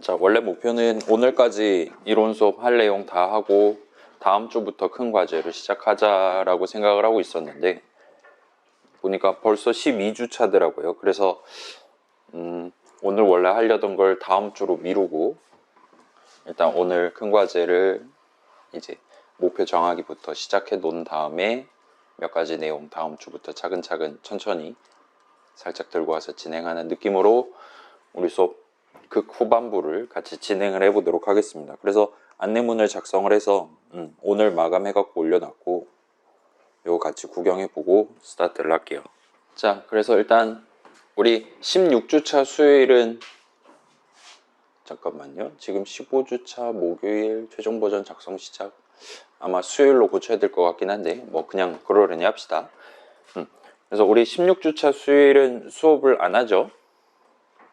자, 원래 목표는 오늘까지 이론 수업 할 내용 다 하고 다음 주부터 큰 과제를 시작하자라고 생각을 하고 있었는데 보니까 벌써 12주 차더라고요. 그래서 오늘 원래 하려던 걸 다음 주로 미루고 일단 오늘 큰 과제를 이제 목표 정하기부터 시작해 놓은 다음에 몇 가지 내용 다음 주부터 차근차근 천천히 살짝 들고 와서 진행하는 느낌으로 우리 수업 극 후반부를 같이 진행을 해보도록 하겠습니다. 그래서 안내문을 작성을 해서 오늘 마감해갖고 올려놨고 요거 같이 구경해보고 스타트를 할게요. 자, 그래서 일단 우리 16주차 수요일은 잠깐만요. 지금 15주차 목요일 최종 버전 작성 시작 아마 수요일로 고쳐야 될 것 같긴 한데 뭐 그냥 그러려니 합시다. 그래서 우리 16주차 수요일은 수업을 안 하죠.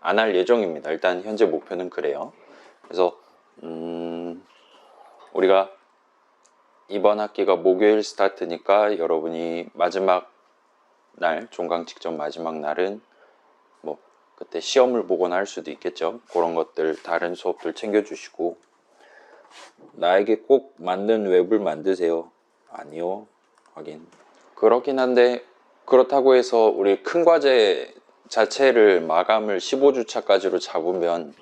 안 할 예정입니다. 일단 현재 목표는 그래요. 그래서 우리가 이번 학기가 목요일 스타트니까 여러분이 마지막 날 종강 직전 마지막 날은 뭐 그때 시험을 보거나 할 수도 있겠죠. 그런 것들 다른 수업들 챙겨주시고 나에게 꼭 맞는 웹을 만드세요. 아니요. 하긴 그렇긴 한데 그렇다고 해서 우리 큰 과제 자체를 마감을 15주차까지로 잡으면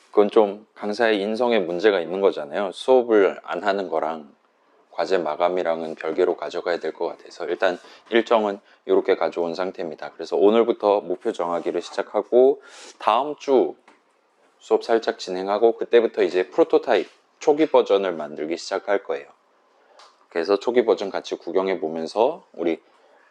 그건 좀 강사의 인성에 문제가 있는 거잖아요. 수업을 안 하는 거랑 과제 마감이랑은 별개로 가져가야 될 것 같아서 일단 일정은 이렇게 가져온 상태입니다. 그래서 오늘부터 목표 정하기를 시작하고 다음 주 수업 살짝 진행하고 그때부터 이제 프로토타입 초기 버전을 만들기 시작할 거예요. 그래서 초기 버전 같이 구경해 보면서 우리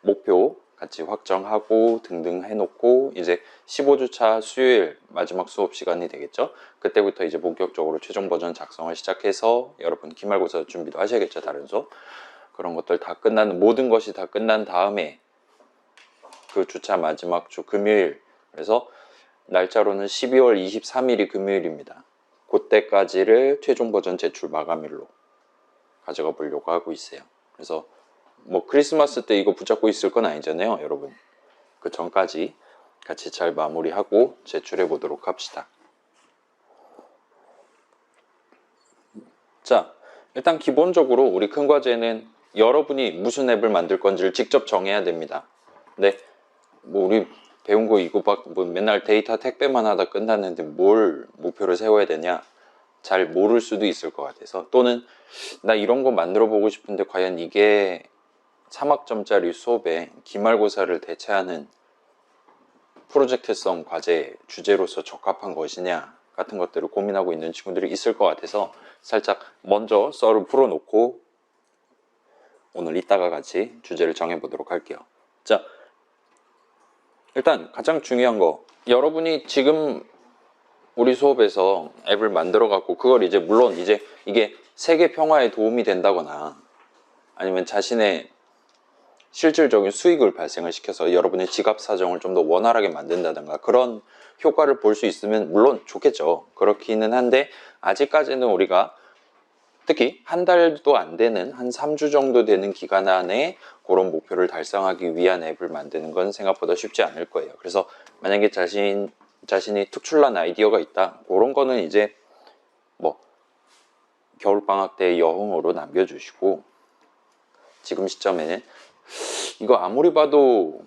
목표 같이 확정하고 등등 해놓고 이제 15주차 수요일 마지막 수업 시간이 되겠죠. 그때부터 이제 본격적으로 최종 버전 작성을 시작해서 여러분 기말고사 준비도 하셔야겠죠. 다른 수업 그런 것들 다 끝나는 모든 것이 다 끝난 다음에 그 주차 마지막 주 금요일 그래서 날짜로는 12월 23일이 금요일입니다. 그때까지를 최종 버전 제출 마감일로 가져가 보려고 하고 있어요. 그래서 뭐 크리스마스 때 이거 붙잡고 있을 건 아니잖아요, 여러분. 그 전까지 같이 잘 마무리하고 제출해 보도록 합시다. 자, 일단 기본적으로 우리 큰 과제는 여러분이 무슨 앱을 만들 건지를 직접 정해야 됩니다. 근데 뭐 우리 배운 거 이거 뭐 맨날 데이터 택배만 하다 끝났는데 뭘 목표를 세워야 되냐? 잘 모를 수도 있을 것 같아서 또는 나 이런 거 만들어 보고 싶은데 과연 이게 3학점짜리 수업에 기말고사를 대체하는 프로젝트성 과제 주제로서 적합한 것이냐 같은 것들을 고민하고 있는 친구들이 있을 것 같아서 살짝 먼저 썰을 풀어놓고 오늘 이따가 같이 주제를 정해보도록 할게요. 자, 일단 가장 중요한 거 여러분이 지금 우리 수업에서 앱을 만들어 갖고 그걸 이제 물론 이제 이게 세계 평화에 도움이 된다거나 아니면 자신의 실질적인 수익을 발생을 시켜서 여러분의 지갑 사정을 좀 더 원활하게 만든다든가 그런 효과를 볼 수 있으면 물론 좋겠죠. 그렇기는 한데 아직까지는 우리가 특히 한 달도 안 되는 한 3주 정도 되는 기간 안에 그런 목표를 달성하기 위한 앱을 만드는 건 생각보다 쉽지 않을 거예요. 그래서 만약에 자신이 특출난 아이디어가 있다 그런 거는 이제 뭐 겨울방학 때 여흥으로 남겨주시고 지금 시점에는 이거 아무리 봐도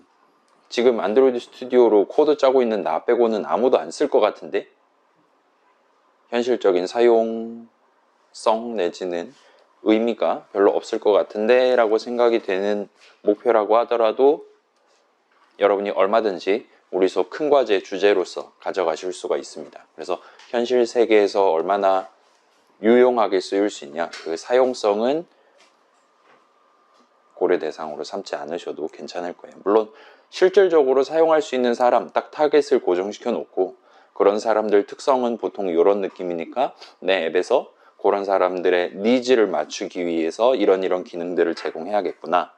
지금 안드로이드 스튜디오로 코드 짜고 있는 나 빼고는 아무도 안 쓸 것 같은데 현실적인 사용성 내지는 의미가 별로 없을 것 같은데 라고 생각이 되는 목표라고 하더라도 여러분이 얼마든지 우리 수업 큰 과제 주제로서 가져가실 수가 있습니다. 그래서 현실 세계에서 얼마나 유용하게 쓰일 수 있냐 그 사용성은 고려 대상으로 삼지 않으셔도 괜찮을 거예요. 물론 실질적으로 사용할 수 있는 사람 딱 타겟을 고정시켜 놓고 그런 사람들 특성은 보통 이런 느낌이니까 내 앱에서 그런 사람들의 니즈를 맞추기 위해서 이런 기능들을 제공해야겠구나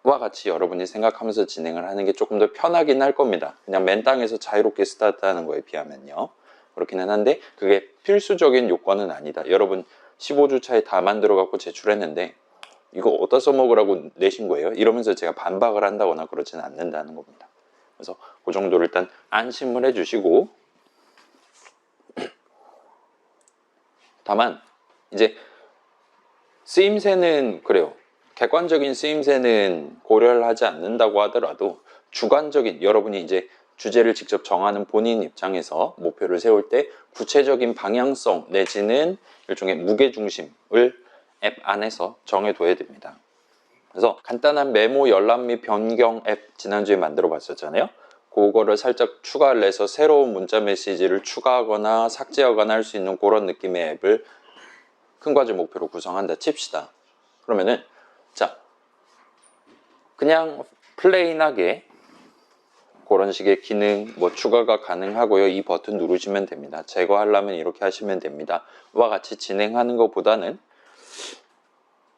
와 같이 여러분이 생각하면서 진행을 하는 게 조금 더 편하긴 할 겁니다. 그냥 맨 땅에서 자유롭게 스타트하는 거에 비하면요. 그렇기는 한데 그게 필수적인 요건은 아니다. 여러분 15주차에 다 만들어 갖고 제출했는데 이거 어디다 써먹으라고 내신 거예요? 이러면서 제가 반박을 한다거나 그러지는 않는다는 겁니다. 그래서 그 정도를 일단 안심을 해주시고 다만 이제 쓰임새는 그래요. 객관적인 쓰임새는 고려를 하지 않는다고 하더라도 주관적인, 여러분이 이제 주제를 직접 정하는 본인 입장에서 목표를 세울 때 구체적인 방향성 내지는 일종의 무게중심을 앱 안에서 정해둬야 됩니다. 그래서 간단한 메모 열람 및 변경 앱 지난주에 만들어 봤었잖아요. 그거를 살짝 추가를 해서 새로운 문자 메시지를 추가하거나 삭제하거나 할 수 있는 그런 느낌의 앱을 큰 과제 목표로 구성한다 칩시다. 그러면은 자, 그냥 플레인하게 그런 식의 기능 뭐 추가가 가능하고요. 이 버튼 누르시면 됩니다. 제거하려면 이렇게 하시면 됩니다. 와 같이 진행하는 것보다는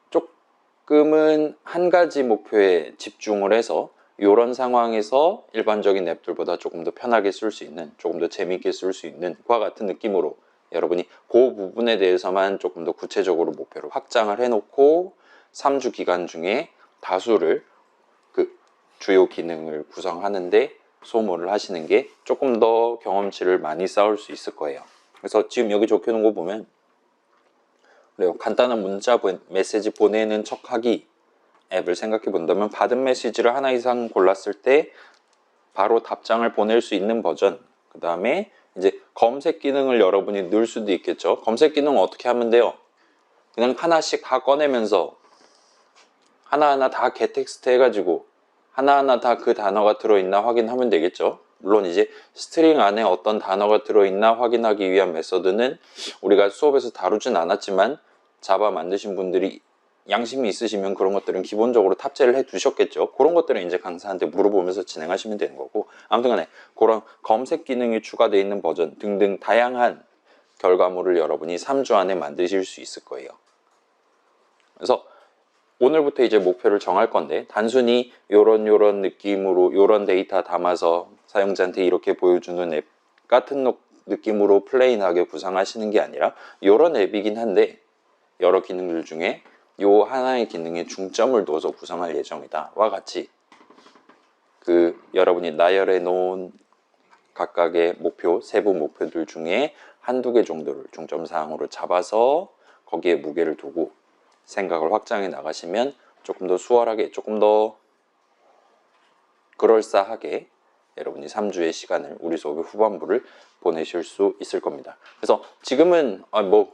조금은 한 가지 목표에 집중을 해서 이런 상황에서 일반적인 앱들보다 조금 더 편하게 쓸 수 있는, 조금 더 재미있게 쓸 수 있는 과 같은 느낌으로 여러분이 그 부분에 대해서만 조금 더 구체적으로 목표를 확장을 해놓고 3주 기간 중에 다수를 그 주요 기능을 구성하는데 소모를 하시는 게 조금 더 경험치를 많이 쌓을 수 있을 거예요. 그래서 지금 여기 적혀놓은 거 보면 그래요. 간단한 문자 메시지 보내는 척하기 앱을 생각해 본다면 받은 메시지를 하나 이상 골랐을 때 바로 답장을 보낼 수 있는 버전, 그 다음에 이제 검색 기능을 여러분이 넣을 수도 있겠죠. 검색 기능은 어떻게 하면 돼요? 그냥 하나씩 다 꺼내면서 하나하나 다 getText 해가지고 하나하나 다 그 단어가 들어있나 확인하면 되겠죠. 물론 이제 스트링 안에 어떤 단어가 들어있나 확인하기 위한 메서드는 우리가 수업에서 다루진 않았지만 자바 만드신 분들이 양심이 있으시면 그런 것들은 기본적으로 탑재를 해 두셨겠죠. 그런 것들은 이제 강사한테 물어보면서 진행하시면 되는 거고, 아무튼 간에 그런 검색 기능이 추가되어 있는 버전 등등 다양한 결과물을 여러분이 3주 안에 만드실 수 있을 거예요. 그래서 오늘부터 이제 목표를 정할 건데 단순히 요런 느낌으로 요런 데이터 담아서 사용자한테 이렇게 보여주는 앱 같은 느낌으로 플레인하게 구상하시는 게 아니라 요런 앱이긴 한데 여러 기능들 중에 요 하나의 기능에 중점을 둬서 구성할 예정이다 와 같이 그 여러분이 나열해 놓은 각각의 목표, 세부 목표들 중에 한두 개 정도를 중점 사항으로 잡아서 거기에 무게를 두고 생각을 확장해 나가시면 조금 더 수월하게, 조금 더 그럴싸하게 여러분이 3주의 시간을 우리 수업의 후반부를 보내실 수 있을 겁니다. 그래서 지금은 뭐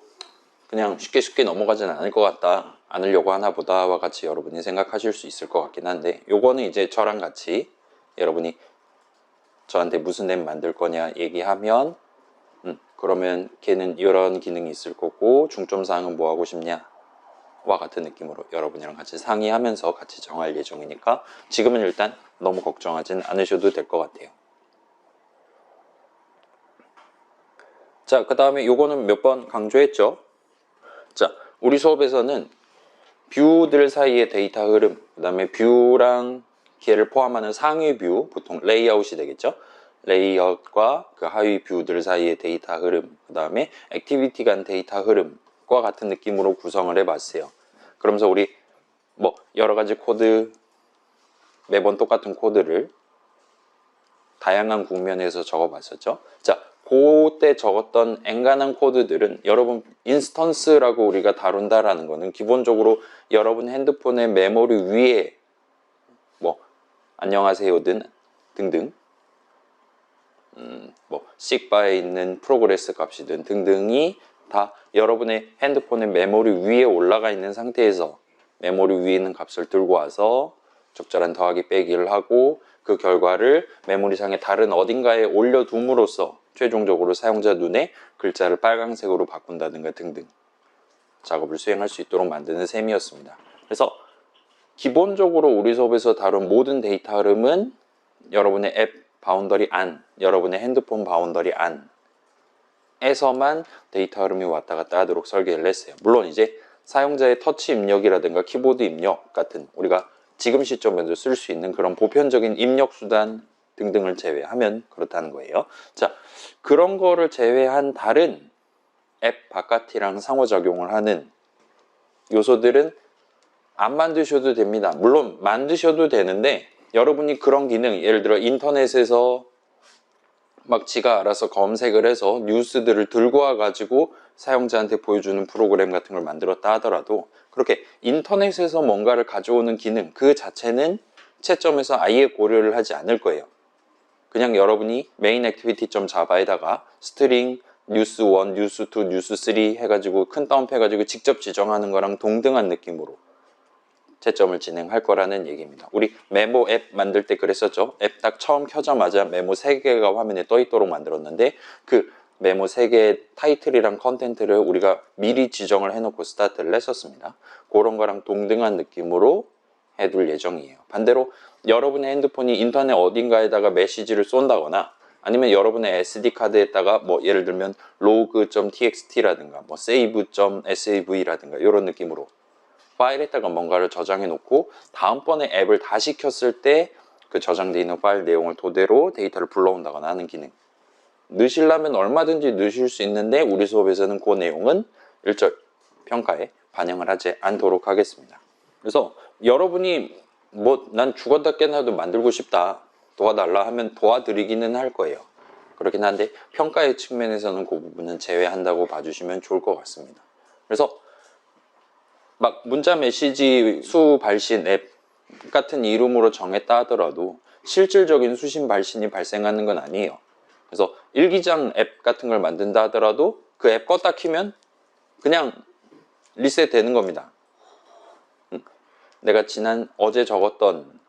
그냥 쉽게 넘어가지는 않을 것 같다, 않으려고 하나 보다와 같이 여러분이 생각하실 수 있을 것 같긴 한데, 요거는 이제 저랑 같이 여러분이 저한테 무슨 앱 만들 거냐 얘기하면 그러면 걔는 이런 기능이 있을 거고 중점사항은 뭐 하고 싶냐 와 같은 느낌으로 여러분이랑 같이 상의하면서 같이 정할 예정이니까 지금은 일단 너무 걱정하진 않으셔도 될 것 같아요. 자, 그 다음에 요거는 몇 번 강조했죠. 자, 우리 수업에서는 뷰들 사이의 데이터 흐름, 그 다음에 뷰랑 걔를 포함하는 상위 뷰, 보통 레이아웃이 되겠죠. 레이아웃과 그 하위 뷰들 사이의 데이터 흐름, 그 다음에 액티비티 간 데이터 흐름과 같은 느낌으로 구성을 해봤어요. 그러면서 우리 뭐 여러 가지 코드, 매번 똑같은 코드를 다양한 국면에서 적어봤었죠. 자, 그때 적었던 엔간한 코드들은 여러분 인스턴스라고 우리가 다룬다라는 거는 기본적으로 여러분 핸드폰의 메모리 위에 뭐 안녕하세요든 등등 뭐 식바에 있는 프로그레스 값이든 등등이 다 여러분의 핸드폰의 메모리 위에 올라가 있는 상태에서 메모리 위에 있는 값을 들고 와서 적절한 더하기 빼기를 하고 그 결과를 메모리상의 다른 어딘가에 올려둠으로써 최종적으로 사용자 눈에 글자를 빨강색으로 바꾼다든가 등등 작업을 수행할 수 있도록 만드는 셈이었습니다. 그래서 기본적으로 우리 수업에서 다룬 모든 데이터 흐름은 여러분의 앱 바운더리 안, 여러분의 핸드폰 바운더리 안에서만 데이터 흐름이 왔다 갔다 하도록 설계를 했어요. 물론 이제 사용자의 터치 입력이라든가 키보드 입력 같은 우리가 지금 시점에도 쓸 수 있는 그런 보편적인 입력 수단 등등을 제외하면 그렇다는 거예요. 자, 그런 거를 제외한 다른 앱 바깥이랑 상호작용을 하는 요소들은 안 만드셔도 됩니다. 물론 만드셔도 되는데 여러분이 그런 기능, 예를 들어 인터넷에서 막 지가 알아서 검색을 해서 뉴스들을 들고 와가지고 사용자한테 보여주는 프로그램 같은 걸 만들었다 하더라도 그렇게 인터넷에서 뭔가를 가져오는 기능 그 자체는 채점에서 아예 고려를 하지 않을 거예요. 그냥 여러분이 메인 액티비티 자바에다가 스트링 뉴스 1, 뉴스 2, 뉴스 3 해가지고 큰 따옴표 해가지고 직접 지정하는 거랑 동등한 느낌으로 채점을 진행할 거라는 얘기입니다. 우리 메모 앱 만들 때 그랬었죠. 앱 딱 처음 켜자마자 메모 3개가 화면에 떠 있도록 만들었는데 그 메모 3개의 타이틀이랑 컨텐트를 우리가 미리 지정을 해놓고 스타트를 했었습니다. 그런 거랑 동등한 느낌으로 해둘 예정이에요. 반대로 여러분의 핸드폰이 인터넷 어딘가에다가 메시지를 쏜다거나 아니면 여러분의 SD카드에다가 뭐 예를 들면 log.txt라든가 뭐 save.sav라든가 이런 느낌으로 파일에다가 뭔가를 저장해 놓고 다음번에 앱을 다시 켰을 때 그 저장되어 있는 파일 내용을 토대로 데이터를 불러온다거나 하는 기능 넣으시려면 얼마든지 넣으실 수 있는데 우리 수업에서는 그 내용은 일절 평가에 반영을 하지 않도록 하겠습니다. 그래서 여러분이 뭐 난 죽었다 깨나도 만들고 싶다 도와달라 하면 도와드리기는 할 거예요. 그렇긴 한데 평가의 측면에서는 그 부분은 제외한다고 봐주시면 좋을 것 같습니다. 그래서 막 문자 메시지 수 발신 앱 같은 이름으로 정했다 하더라도 실질적인 수신 발신이 발생하는 건 아니에요. 그래서 일기장 앱 같은 걸 만든다 하더라도 그 앱 껐다 키면 그냥 리셋 되는 겁니다. 내가 어제 적었던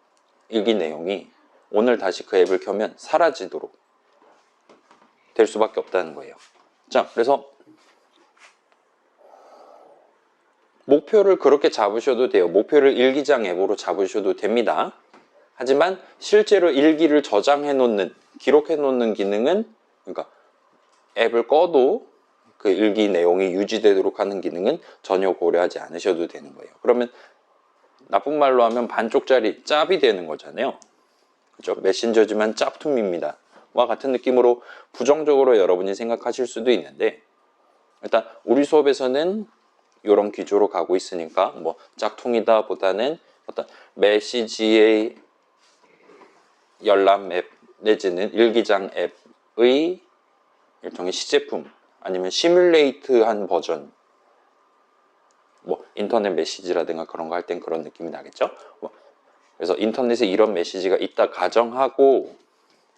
일기 내용이 오늘 다시 그 앱을 켜면 사라지도록 될 수밖에 없다는 거예요. 자, 그래서 목표를 그렇게 잡으셔도 돼요. 목표를 일기장 앱으로 잡으셔도 됩니다. 하지만 실제로 일기를 저장해 놓는, 기록해 놓는 기능은 그러니까 앱을 꺼도 그 일기 내용이 유지되도록 하는 기능은 전혀 고려하지 않으셔도 되는 거예요. 그러면 나쁜 말로 하면 반쪽짜리 짭이 되는 거잖아요. 그렇죠? 메신저지만 짭퉁입니다. 와 같은 느낌으로 부정적으로 여러분이 생각하실 수도 있는데 일단 우리 수업에서는 이런 기조로 가고 있으니까 뭐 짝퉁이다 보다는 어떤 메시지의 열람 앱 내지는 일기장 앱의 일종의 시제품 아니면 시뮬레이트한 버전 뭐 인터넷 메시지라든가 그런 거 할 땐 그런 느낌이 나겠죠. 그래서 인터넷에 이런 메시지가 있다 가정하고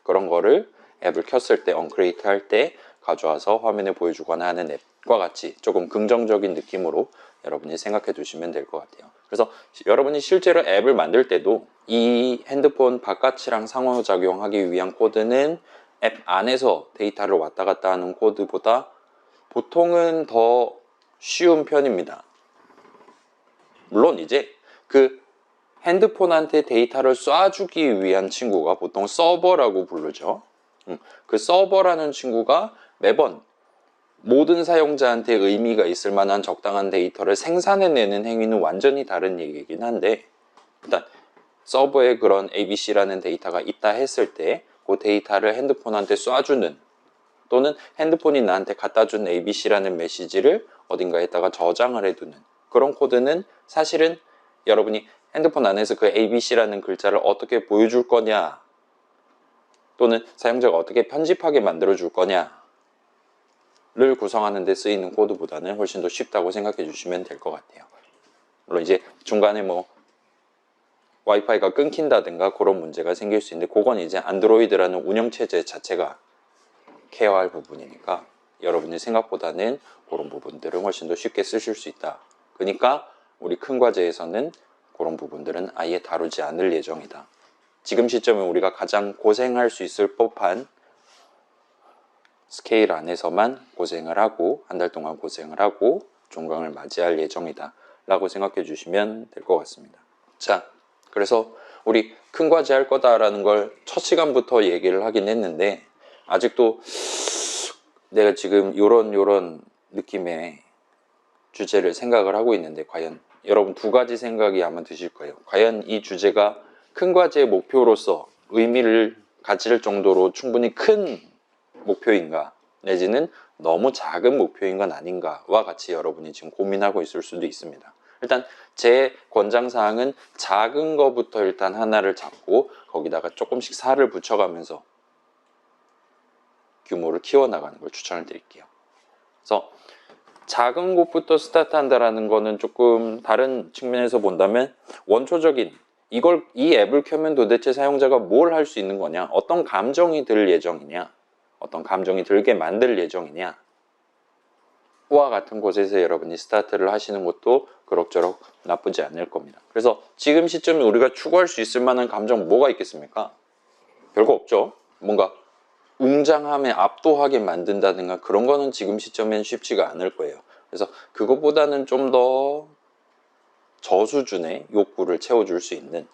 그런 거를 앱을 켰을 때 언크리에이트 할 때 가져와서 화면에 보여주거나 하는 앱과 같이 조금 긍정적인 느낌으로 여러분이 생각해 두시면 될 것 같아요. 그래서 여러분이 실제로 앱을 만들 때도 이 핸드폰 바깥이랑 상호작용하기 위한 코드는 앱 안에서 데이터를 왔다 갔다 하는 코드보다 보통은 더 쉬운 편입니다. 물론 이제 그 핸드폰한테 데이터를 쏴주기 위한 친구가 보통 서버라고 부르죠. 그 서버라는 친구가 매번 모든 사용자한테 의미가 있을 만한 적당한 데이터를 생산해내는 행위는 완전히 다른 얘기이긴 한데 일단 서버에 그런 ABC라는 데이터가 있다 했을 때 그 데이터를 핸드폰한테 쏴주는 또는 핸드폰이 나한테 갖다준 ABC라는 메시지를 어딘가에다가 저장을 해두는 그런 코드는 사실은 여러분이 핸드폰 안에서 그 ABC라는 글자를 어떻게 보여줄 거냐 또는 사용자가 어떻게 편집하게 만들어 줄 거냐를 구성하는 데 쓰이는 코드보다는 훨씬 더 쉽다고 생각해 주시면 될 것 같아요. 물론 이제 중간에 뭐 와이파이가 끊긴다든가 그런 문제가 생길 수 있는데 그건 이제 안드로이드라는 운영체제 자체가 케어할 부분이니까 여러분이 생각보다는 그런 부분들은 훨씬 더 쉽게 쓰실 수 있다. 그러니까 우리 큰 과제에서는 그런 부분들은 아예 다루지 않을 예정이다. 지금 시점에 우리가 가장 고생할 수 있을 법한 스케일 안에서만 고생을 하고 한 달 동안 고생을 하고 종강을 맞이할 예정이다 라고 생각해 주시면 될 것 같습니다. 자, 그래서 우리 큰 과제 할 거다라는 걸 첫 시간부터 얘기를 하긴 했는데 아직도 내가 지금 요런 느낌의 주제를 생각을 하고 있는데 과연 여러분 두 가지 생각이 아마 드실 거예요. 과연 이 주제가 큰 과제의 목표로서 의미를 가질 정도로 충분히 큰 목표인가 내지는 너무 작은 목표인 건 아닌가와 같이 여러분이 지금 고민하고 있을 수도 있습니다. 일단 제 권장사항은 작은 거부터 일단 하나를 잡고 거기다가 조금씩 살을 붙여가면서 규모를 키워나가는 걸 추천을 드릴게요. 그래서 작은 곳부터 스타트한다라는 거는 조금 다른 측면에서 본다면 원초적인 이 앱을 켜면 도대체 사용자가 뭘 할 수 있는 거냐, 어떤 감정이 들 예정이냐, 어떤 감정이 들게 만들 예정이냐 와 같은 곳에서 여러분이 스타트를 하시는 것도 그럭저럭 나쁘지 않을 겁니다. 그래서 지금 시점에 우리가 추구할 수 있을 만한 감정 뭐가 있겠습니까? 별거 없죠. 뭔가 웅장함에 압도하게 만든다든가 그런 거는 지금 시점엔 쉽지가 않을 거예요. 그래서 그것보다는 좀 더 저수준의 욕구를 채워줄 수 있는,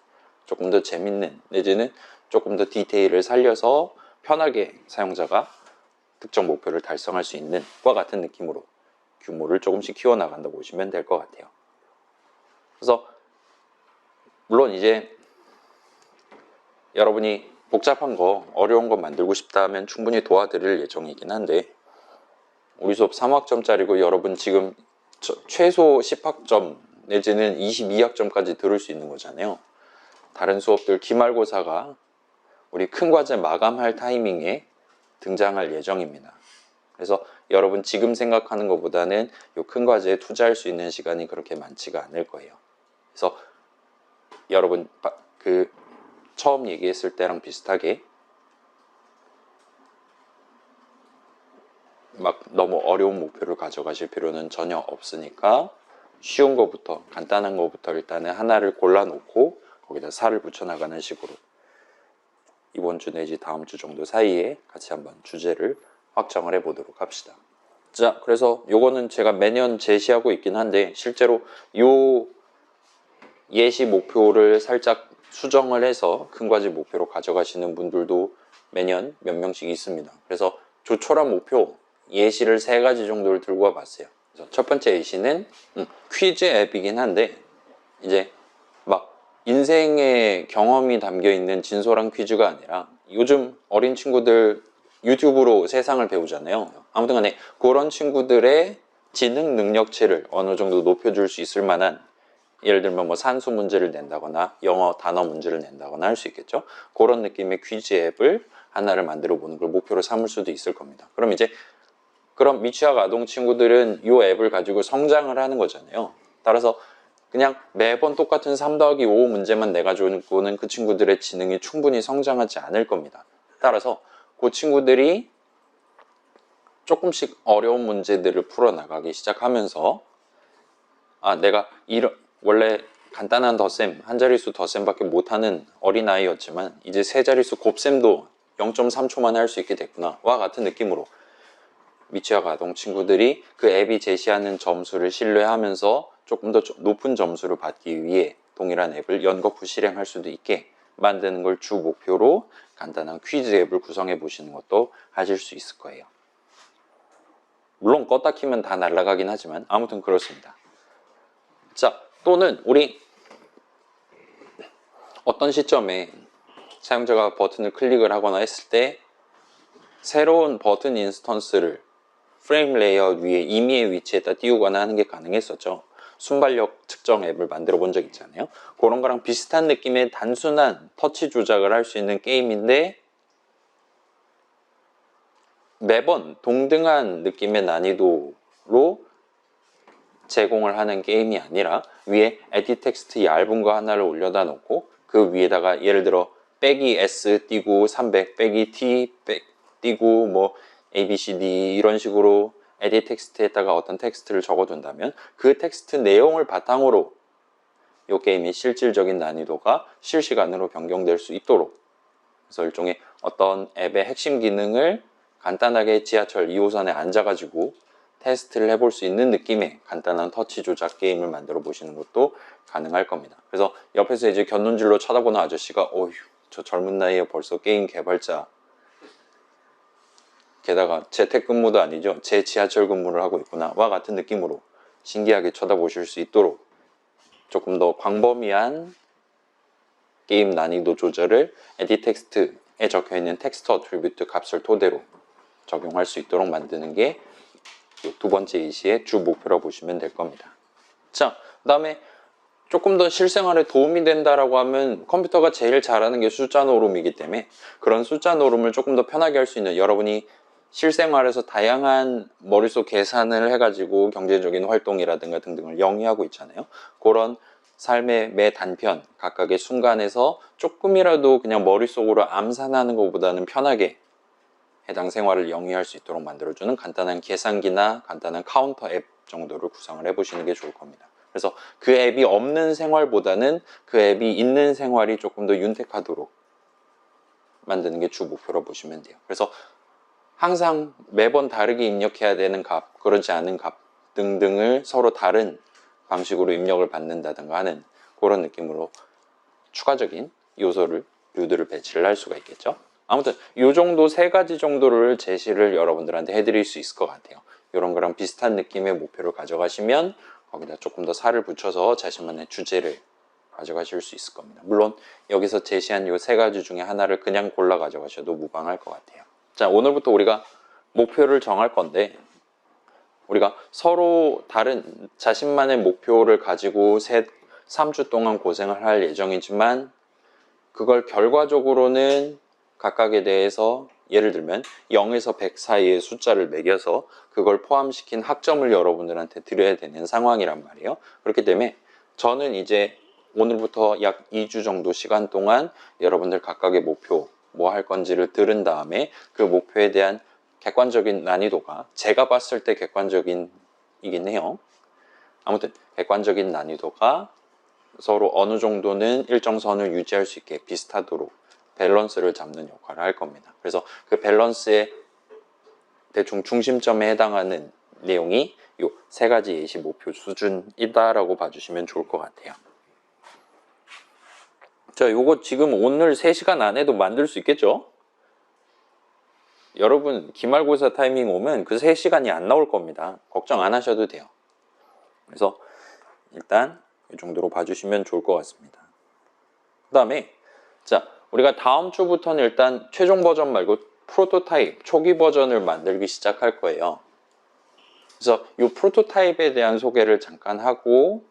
조금 더 재밌는, 내지는 조금 더 디테일을 살려서 편하게 사용자가 특정 목표를 달성할 수 있는 과 같은 느낌으로 규모를 조금씩 키워나간다고 보시면 될 것 같아요. 그래서 물론 이제 여러분이 복잡한 거, 어려운 거 만들고 싶다면 충분히 도와드릴 예정이긴 한데, 우리 수업 3학점짜리고 여러분 지금 최소 10학점 내지는 22학점까지 들을 수 있는 거잖아요. 다른 수업들 기말고사가 우리 큰 과제 마감할 타이밍에 등장할 예정입니다. 그래서 여러분 지금 생각하는 것보다는 이 큰 과제에 투자할 수 있는 시간이 그렇게 많지가 않을 거예요. 그래서 여러분 처음 얘기했을 때랑 비슷하게 막 너무 어려운 목표를 가져가실 필요는 전혀 없으니까 쉬운 거부터, 간단한 거부터 일단은 하나를 골라놓고 거기다 살을 붙여나가는 식으로 이번 주 내지 다음 주 정도 사이에 같이 한번 주제를 확정을 해보도록 합시다. 자, 그래서 요거는 제가 매년 제시하고 있긴 한데 실제로 요 예시 목표를 살짝 수정을 해서 큰 과제 목표로 가져가시는 분들도 매년 몇 명씩 있습니다. 그래서 조촐한 목표 예시를 3가지 정도를 들고 와봤어요. 그래서 첫 번째 예시는 퀴즈 앱이긴 한데 이제 막 인생의 경험이 담겨있는 진솔한 퀴즈가 아니라 요즘 어린 친구들 유튜브로 세상을 배우잖아요. 아무튼 간에 그런 친구들의 지능 능력치를 어느 정도 높여줄 수 있을 만한, 예를 들면 뭐 산수 문제를 낸다거나 영어 단어 문제를 낸다거나 할 수 있겠죠. 그런 느낌의 퀴즈 앱을 하나를 만들어 보는 걸 목표로 삼을 수도 있을 겁니다. 그럼 미취학 아동 친구들은 이 앱을 가지고 성장을 하는 거잖아요. 따라서 그냥 매번 똑같은 3 더하기 5 문제만 내가지고는 그 친구들의 지능이 충분히 성장하지 않을 겁니다. 따라서 그 친구들이 조금씩 어려운 문제들을 풀어나가기 시작하면서 내가 원래 간단한 덧셈, 한 자릿수 덧셈밖에 못하는 어린아이였지만 이제 세 자릿수 곱셈도 0.3초만 할 수 있게 됐구나 와 같은 느낌으로 미취학 아동 친구들이 그 앱이 제시하는 점수를 신뢰하면서 조금 더 높은 점수를 받기 위해 동일한 앱을 연거푸 실행할 수도 있게 만드는 걸 주 목표로 간단한 퀴즈 앱을 구성해 보시는 것도 하실 수 있을 거예요. 물론 껐다 키면 다 날아가긴 하지만 아무튼 그렇습니다. 자, 또는 우리 어떤 시점에 사용자가 버튼을 클릭을 하거나 했을 때 새로운 버튼 인스턴스를 프레임 레이어 위에 임의의 위치에다 띄우거나 하는 게 가능했었죠. 순발력 측정 앱을 만들어 본 적 있잖아요. 그런 거랑 비슷한 느낌의 단순한 터치 조작을 할 수 있는 게임인데 매번 동등한 느낌의 난이도로 제공을 하는 게임이 아니라 위에 에디 텍스트 얇은 거 하나를 올려다 놓고 그 위에다가 예를 들어 빼기 S 띄고 300 빼기 T 띄고 뭐 ABCD 이런 식으로 에디 텍스트에다가 어떤 텍스트를 적어둔다면 그 텍스트 내용을 바탕으로 이 게임이 실질적인 난이도가 실시간으로 변경될 수 있도록, 그래서 일종의 어떤 앱의 핵심 기능을 간단하게 지하철 2호선에 앉아가지고 테스트를 해볼 수 있는 느낌의 간단한 터치 조작 게임을 만들어 보시는 것도 가능할 겁니다. 그래서 옆에서 이제 곁눈질로 쳐다보는 아저씨가 어휴, 저 젊은 나이에 벌써 게임 개발자, 게다가 재택근무도 아니죠, 제 지하철 근무를 하고 있구나 와 같은 느낌으로 신기하게 쳐다보실 수 있도록 조금 더 광범위한 게임 난이도 조절을 에디 텍스트에 적혀있는 텍스트 어트리뷰트 값을 토대로 적용할 수 있도록 만드는 게 두 번째 예시의 주 목표라고 보시면 될 겁니다. 자, 그 다음에 조금 더 실생활에 도움이 된다라고 하면 컴퓨터가 제일 잘하는 게 숫자 노름이기 때문에 그런 숫자 노름을 조금 더 편하게 할 수 있는, 여러분이 실생활에서 다양한 머릿속 계산을 해가지고 경제적인 활동이라든가 등등을 영위하고 있잖아요. 그런 삶의 매 단편, 각각의 순간에서 조금이라도 그냥 머릿속으로 암산하는 것보다는 편하게 해당 생활을 영위할 수 있도록 만들어주는 간단한 계산기나 간단한 카운터 앱 정도를 구성을 해보시는 게 좋을 겁니다. 그래서 그 앱이 없는 생활보다는 그 앱이 있는 생활이 조금 더 윤택하도록 만드는 게 주 목표로 보시면 돼요. 그래서 항상 매번 다르게 입력해야 되는 값, 그러지 않은 값 등등을 서로 다른 방식으로 입력을 받는다든가 하는 그런 느낌으로 추가적인 요소를, 류들을 배치를 할 수가 있겠죠. 아무튼 이 정도 세 가지 정도를 제시를 여러분들한테 해드릴 수 있을 것 같아요. 이런 거랑 비슷한 느낌의 목표를 가져가시면 거기다 조금 더 살을 붙여서 자신만의 주제를 가져가실 수 있을 겁니다. 물론 여기서 제시한 이 세 가지 중에 하나를 그냥 골라 가져가셔도 무방할 것 같아요. 자, 오늘부터 우리가 목표를 정할 건데, 우리가 서로 다른 자신만의 목표를 가지고 3주 동안 고생을 할 예정이지만, 그걸 결과적으로는 각각에 대해서 예를 들면 0에서 100 사이의 숫자를 매겨서 그걸 포함시킨 학점을 여러분들한테 드려야 되는 상황이란 말이에요. 그렇기 때문에 저는 이제 오늘부터 약 2주 정도 시간 동안 여러분들 각각의 목표, 뭐 할 건지를 들은 다음에 그 목표에 대한 객관적인 난이도가, 제가 봤을 때 객관적이긴 해요. 아무튼 객관적인 난이도가 서로 어느 정도는 일정선을 유지할 수 있게 비슷하도록 밸런스를 잡는 역할을 할 겁니다. 그래서 그 밸런스의 대충 중심점에 해당하는 내용이 이 세 가지 예시 목표 수준이다라고 봐주시면 좋을 것 같아요. 자, 요거 지금 오늘 3시간 안에도 만들 수 있겠죠? 여러분 기말고사 타이밍 오면 그 3시간이 안 나올 겁니다. 걱정 안 하셔도 돼요. 그래서 일단 이 정도로 봐주시면 좋을 것 같습니다. 그 다음에 자, 우리가 다음 주부터는 일단 최종 버전 말고 프로토타입, 초기 버전을 만들기 시작할 거예요. 그래서 이 프로토타입에 대한 소개를 잠깐 하고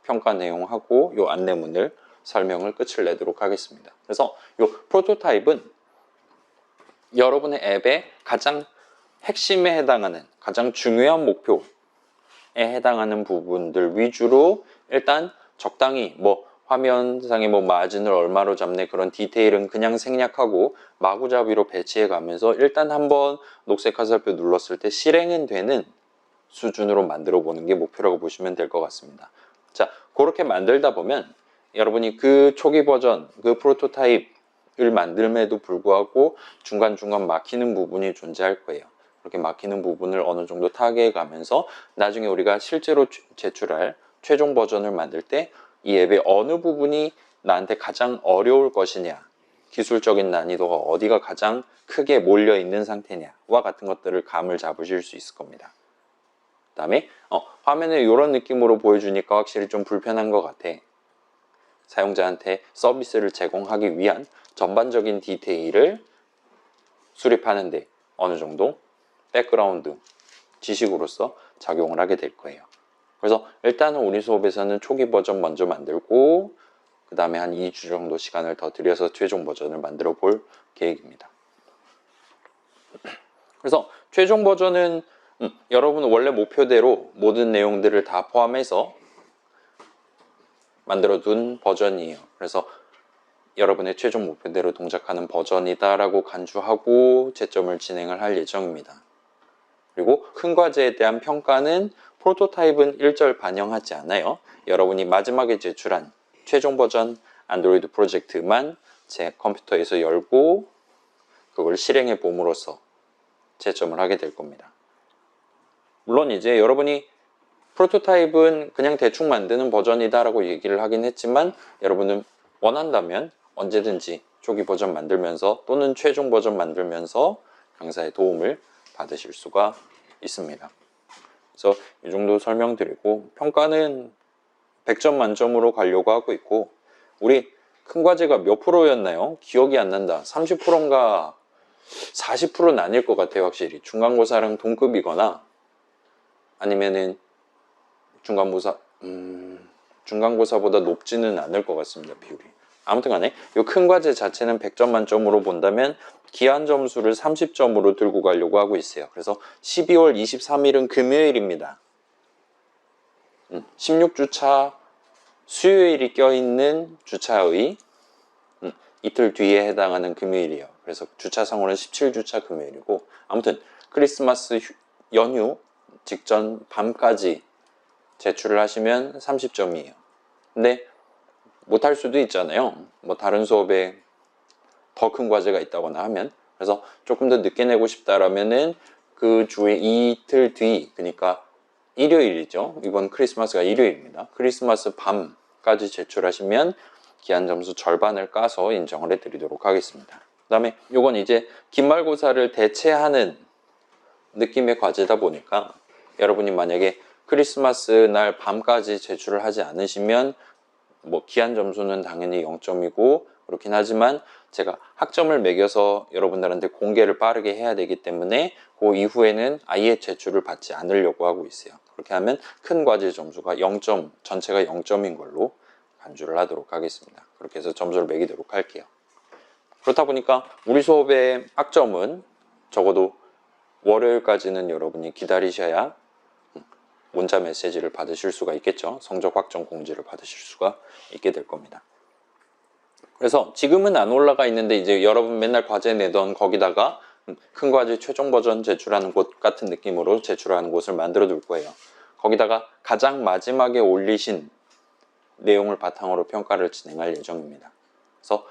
평가 내용하고 이 안내문을 설명을 끝을 내도록 하겠습니다. 그래서 이 프로토타입은 여러분의 앱의 가장 핵심에 해당하는, 가장 중요한 목표에 해당하는 부분들 위주로 일단 적당히 뭐 화면상의 뭐 마진을 얼마로 잡네 그런 디테일은 그냥 생략하고 마구잡이로 배치해 가면서 일단 한번 녹색 화살표 눌렀을 때 실행은 되는 수준으로 만들어 보는 게 목표라고 보시면 될 것 같습니다. 자, 그렇게 만들다 보면 여러분이 그 초기 버전, 그 프로토타입을 만들면에도 불구하고 중간중간 막히는 부분이 존재할 거예요. 그렇게 막히는 부분을 어느 정도 타개해 가면서 나중에 우리가 실제로 제출할 최종 버전을 만들 때 이 앱의 어느 부분이 나한테 가장 어려울 것이냐, 기술적인 난이도가 어디가 가장 크게 몰려 있는 상태냐와 같은 것들을 감을 잡으실 수 있을 겁니다. 그 다음에 화면에 이런 느낌으로 보여주니까 확실히 좀 불편한 것 같아. 사용자한테 서비스를 제공하기 위한 전반적인 디테일을 수립하는데 어느 정도 백그라운드 지식으로서 작용을 하게 될 거예요. 그래서 일단은 우리 수업에서는 초기 버전 먼저 만들고 그 다음에 한 2주 정도 시간을 더 들여서 최종 버전을 만들어 볼 계획입니다. 그래서 최종 버전은 여러분 원래 목표대로 모든 내용들을 다 포함해서 만들어둔 버전이에요. 그래서 여러분의 최종 목표대로 동작하는 버전이다라고 간주하고 채점을 진행을 할 예정입니다. 그리고 큰 과제에 대한 평가는 프로토타입은 일절 반영하지 않아요. 여러분이 마지막에 제출한 최종 버전 안드로이드 프로젝트만 제 컴퓨터에서 열고 그걸 실행해 봄으로써 채점을 하게 될 겁니다. 물론 이제 여러분이 프로토타입은 그냥 대충 만드는 버전이다 라고 얘기를 하긴 했지만 여러분은 원한다면 언제든지 초기 버전 만들면서 또는 최종 버전 만들면서 강사의 도움을 받으실 수가 있습니다. 그래서 이 정도 설명드리고 평가는 100점 만점으로 가려고 하고 있고 우리 큰 과제가 몇 프로였나요? 기억이 안 난다. 30%인가 40%는 아닐 것 같아요. 확실히 중간고사랑 동급이거나 아니면은 중간고사보다 높지는 않을 것 같습니다. 비율이 아무튼 간에 이 큰 과제 자체는 100점 만점으로 본다면 기한 점수를 30점으로 들고 가려고 하고 있어요. 그래서 12월 23일은 금요일입니다. 16주차 수요일이 껴있는 주차의 이틀 뒤에 해당하는 금요일이에요. 그래서 주차상호는 17주차 금요일이고, 아무튼 크리스마스 연휴 직전 밤까지 제출을 하시면 30점이에요. 근데 못할 수도 있잖아요. 뭐 다른 수업에 더 큰 과제가 있다거나 하면. 그래서 조금 더 늦게 내고 싶다라면은 그 주에 이틀 뒤, 그러니까 일요일이죠. 이번 크리스마스가 일요일입니다. 크리스마스 밤까지 제출하시면 기한 점수 절반을 까서 인정을 해드리도록 하겠습니다. 그 다음에 이건 이제 기말고사를 대체하는 느낌의 과제다 보니까 여러분이 만약에 크리스마스 날 밤까지 제출을 하지 않으시면 뭐 기한 점수는 당연히 0점이고 그렇긴 하지만 제가 학점을 매겨서 여러분들한테 공개를 빠르게 해야 되기 때문에 그 이후에는 아예 제출을 받지 않으려고 하고 있어요. 그렇게 하면 큰 과제 점수가 0점, 전체가 0점인 걸로 간주를 하도록 하겠습니다. 그렇게 해서 점수를 매기도록 할게요. 그렇다 보니까 우리 수업의 학점은 적어도 월요일까지는 여러분이 기다리셔야 문자 메시지를 받으실 수가 있겠죠. 성적 확정 공지를 받으실 수가 있게 될 겁니다. 그래서 지금은 안 올라가 있는데 이제 여러분 맨날 과제 내던 거기다가 큰 과제 최종 버전 제출하는 곳 같은 느낌으로 제출하는 곳을 만들어 둘 거예요. 거기다가 가장 마지막에 올리신 내용을 바탕으로 평가를 진행할 예정입니다. 그래서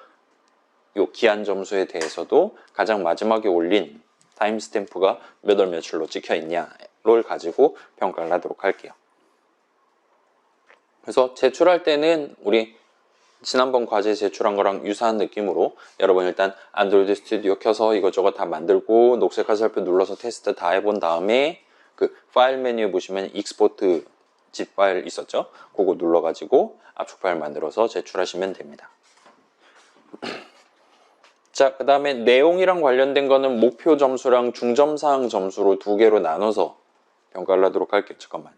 이 기한 점수에 대해서도 가장 마지막에 올린 타임스탬프가 몇 월 며칠로 찍혀 있냐를 가지고 평가를 하도록 할게요. 그래서 제출할 때는 우리 지난번 과제 제출한 거랑 유사한 느낌으로 여러분 일단 안드로이드 스튜디오 켜서 이것저것 다 만들고 녹색 화살표 눌러서 테스트 다 해본 다음에 그 파일 메뉴에 보시면 익스포트 zip 파일 있었죠? 그거 눌러가지고 압축 파일 만들어서 제출하시면 됩니다. 자, 그 다음에 내용이랑 관련된 거는 목표 점수랑 중점사항 점수로 두 개로 나눠서 평가를 하도록 할게요. 잠깐만.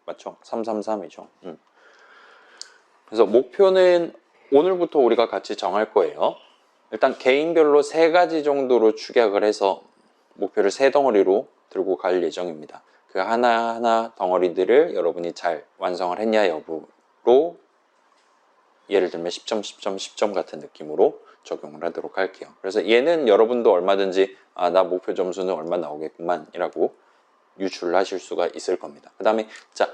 맞죠? 333이죠. 그래서 목표는 오늘부터 우리가 같이 정할 거예요. 일단 개인별로 3가지 정도로 축약을 해서 목표를 3덩어리로 들고 갈 예정입니다. 그 하나하나 덩어리들을 여러분이 잘 완성을 했냐 여부로 예를 들면 10점, 10점, 10점 같은 느낌으로 적용을 하도록 할게요. 그래서 얘는 여러분도 얼마든지 나 목표 점수는 얼마 나오겠구만 이라고 유출을 하실 수가 있을 겁니다. 그 다음에 자,